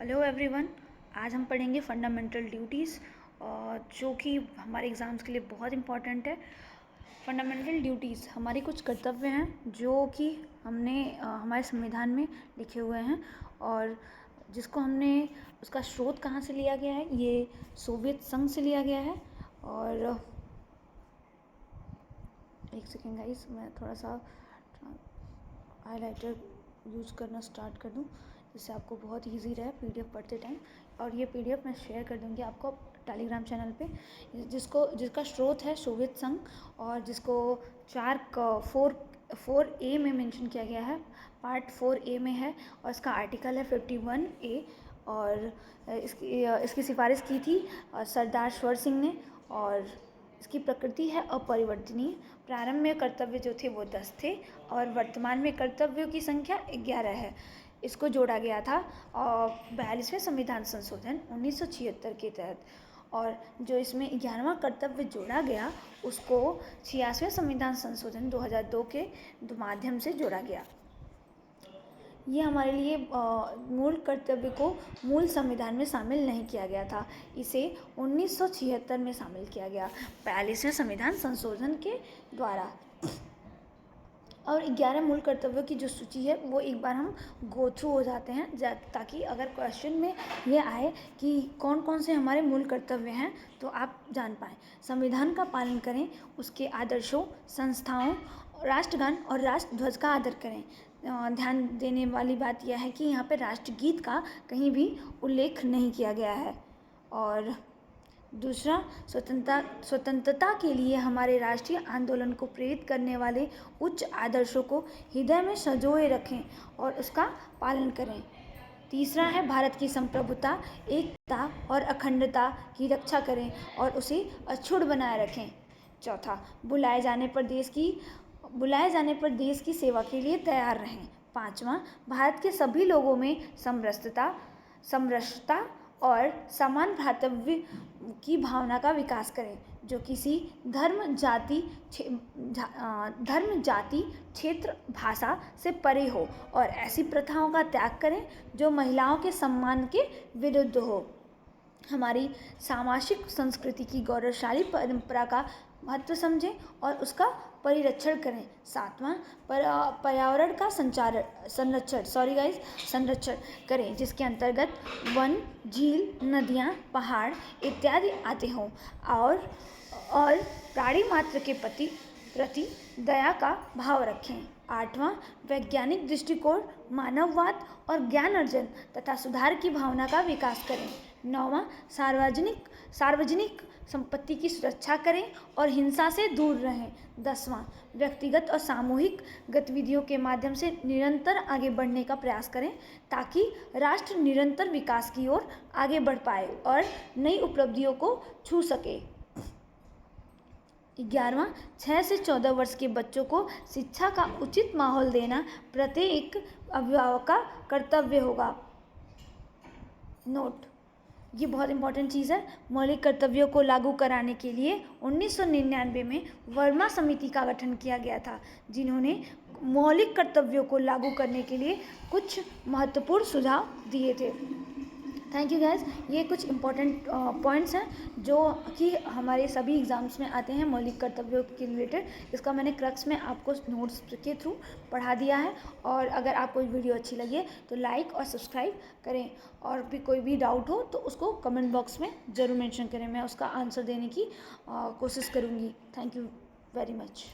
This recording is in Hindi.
Hello everyone. आज हम पढ़ेंगे फंडामेंटल ड्यूटीज़ जो कि हमारे एग्ज़ाम्स के लिए बहुत इम्पॉर्टेंट है। फंडामेंटल ड्यूटीज़ हमारी कुछ कर्तव्य हैं जो कि हमने हमारे संविधान में लिखे हुए हैं और जिसको हमने उसका स्रोत कहाँ से लिया गया है, ये सोवियत संघ से लिया गया है। और एक सेकेंड गाइस, मैं थोड़ा सा हाइलाइटर यूज़ करना स्टार्ट कर दूँ जिससे आपको बहुत इजी रहे पीडीएफ पढ़ते टाइम। और ये पीडीएफ मैं शेयर कर दूँगी आपको टेलीग्राम चैनल पे, जिसका स्रोत है सोवियत संघ और जिसको 4A में मेंशन किया गया है। पार्ट 4A में है और इसका आर्टिकल है 51A। और इसकी सिफारिश की थी सरदार श्वर सिंह ने। और इसकी प्रकृति है अपरिवर्तनीय। प्रारंभ में कर्तव्य जो थे वो 10 थे और वर्तमान में कर्तव्यों की संख्या 11 है। इसको जोड़ा गया था 42वें संविधान संशोधन 1976 के तहत। और जो इसमें 11वां कर्तव्य जोड़ा गया उसको 86वें संविधान संशोधन 2002 के माध्यम से जोड़ा गया। ये हमारे लिए मूल कर्तव्य को मूल संविधान में शामिल नहीं किया गया था, इसे 1976 में शामिल किया गया 42वें संविधान संशोधन के द्वारा। और 11 मूल कर्तव्यों की जो सूची है वो एक बार हम गो थ्रू हो जाते हैं ताकि अगर क्वेश्चन में ये आए कि कौन कौन से हमारे मूल कर्तव्य हैं तो आप जान पाएँ। संविधान का पालन करें, उसके आदर्शों, संस्थाओं, राष्ट्रगान और राष्ट्रध्वज का आदर करें। ध्यान देने वाली बात यह है कि यहाँ पे राष्ट्रगीत का कहीं भी उल्लेख नहीं किया गया है। और दूसरा, स्वतंत्रता के लिए हमारे राष्ट्रीय आंदोलन को प्रेरित करने वाले उच्च आदर्शों को हृदय में संजोए रखें और उसका पालन करें। तीसरा है भारत की संप्रभुता, एकता और अखंडता की रक्षा करें और उसे अक्षुण्ण बनाए रखें। चौथा, बुलाए जाने पर देश की सेवा के लिए तैयार रहें। पांचवा, भारत के सभी लोगों में समरसता और समान भ्रातृत्व की भावना का विकास करें, जो किसी धर्म, जाति, क्षेत्र, भाषा से परे हो और ऐसी प्रथाओं का त्याग करें जो महिलाओं के सम्मान के विरुद्ध हो। हमारी सामाजिक संस्कृति की गौरवशाली परंपरा का महत्व समझें और उसका परिरक्षण करें। सातवां, पर्यावरण का संरक्षण करें, जिसके अंतर्गत वन, झील, नदियाँ, पहाड़ इत्यादि आते हों। और प्राणी मात्र के प्रति दया का भाव रखें। आठवां, वैज्ञानिक दृष्टिकोण, मानववाद और ज्ञान अर्जन तथा सुधार की भावना का विकास करें। नौवां, सार्वजनिक संपत्ति की सुरक्षा करें और हिंसा से दूर रहें। 10वां, व्यक्तिगत और सामूहिक गतिविधियों के माध्यम से निरंतर आगे बढ़ने का प्रयास करें ताकि राष्ट्र निरंतर विकास की ओर आगे बढ़ पाए और नई उपलब्धियों को छू सके। 11वां, 6 से 14 वर्ष के बच्चों को शिक्षा का उचित माहौल देना प्रत्येक अभिभावक का कर्तव्य होगा। नोट, ये बहुत इंपॉर्टेंट चीज़ है। मौलिक कर्तव्यों को लागू कराने के लिए 1999 में वर्मा समिति का गठन किया गया था, जिन्होंने मौलिक कर्तव्यों को लागू करने के लिए कुछ महत्वपूर्ण सुझाव दिए थे। Thank you guys. ये कुछ इम्पोर्टेंट पॉइंट्स हैं जो कि हमारे सभी एग्ज़ाम्स में आते हैं मौलिक कर्तव्यों के रिलेटेड। इसका मैंने क्रक्स में आपको नोट्स के थ्रू पढ़ा दिया है। और अगर आपको ये वीडियो अच्छी लगे तो लाइक और सब्सक्राइब करें। और भी कोई भी डाउट हो तो उसको कमेंट बॉक्स में ज़रूर मेंशन करें, मैं उसका आंसर देने की कोशिश करूँगी। Thank you very much.